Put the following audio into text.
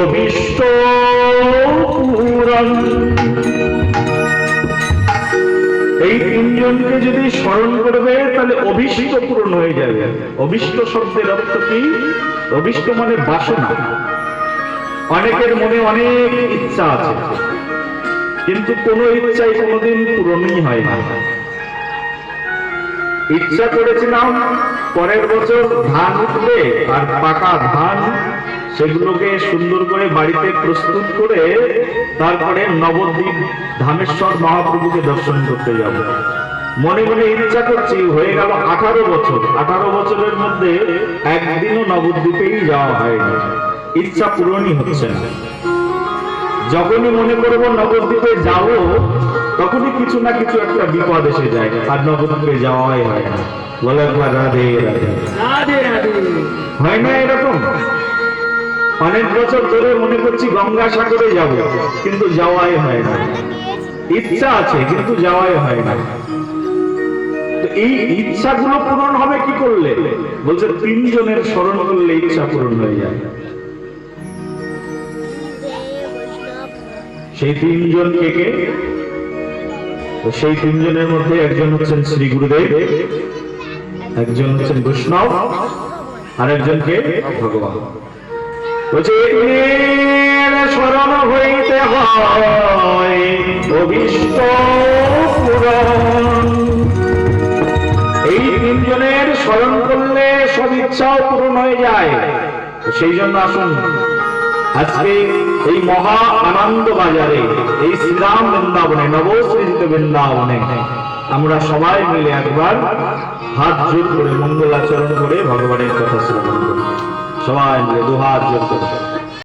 অভীষ্ট পূরণ। এই তিনজনকে যদি স্মরণ করবে তাহলে অভীষ্ট পূরণ হয়ে যাবে। অভীষ্ট শব্দের অর্থ কি? অভীষ্ট মানে বাসনা। অনেকের মনে অনেক ইচ্ছা আছে, কিন্তু কোনো ইচ্ছাই কোনোদিন পূরণই হয় না। ইচ্ছা করেছিলাম পরের বছর ধান উঠবে, আর পাকা ধান সেগুলোকে সুন্দর করে বাড়িতে প্রস্তুত করে তারপরে নবদ্বীপ ধামেশ্বর মহাপ্রভুকে দর্শন করতে যাব। মনে মনে ইচ্ছা করছি, হয়ে গেল 18 বছর। 18 বছরের মধ্যে একদিনও নবদ্বীপেই যাওয়া হয়নি, ইচ্ছা পূরণই হচ্ছে না। যখনই মনে করবো নবদ্বীপে যাব, তখনই কিছু না কিছু একটা বিপদ এসে যায়, আর নবদ্বীপে যাওয়াই হয় না। বলে একবার রাধে রাধে রাধে রাধে। হয় না এরকম? অনেক বছর ধরে মনে করছি গঙ্গাসাগরে যাব, কিন্তু যাওয়াই হয় না। ইচ্ছা আছে কিন্তু যাওয়াই হয় না। তো এই ইচ্ছাগুলো পূরণ হবে কি করলে? বলছে তিনজনের স্মরণ করলে ইচ্ছা পূরণ হয়ে যায়। সেই তিনজন কে কে? সেই তিনজনের মধ্যে একজন হচ্ছেন শ্রী গুরুদেব, একজন হচ্ছেন বৈষ্ণব, আর একজনকে ভগবান। বলছে স্মরণ হইতে হয় অভীষ্ট পূরণ। এই তিনজনের স্মরণ করলে সব ইচ্ছাও পূরণ হয়ে যায়। সেই জন্য আসুন আজকে এই মহা আনন্দ বাজারে, এই শ্রীরাম বৃন্দাবনে, নবসৃজিত বৃন্দাবনে আমরা সবাই মিলে একবার হাত জোর করে মঙ্গলাচরণ করে ভগবানের কথা শ্রবণ করি। সবাই মিলে দুহাত জোর করে।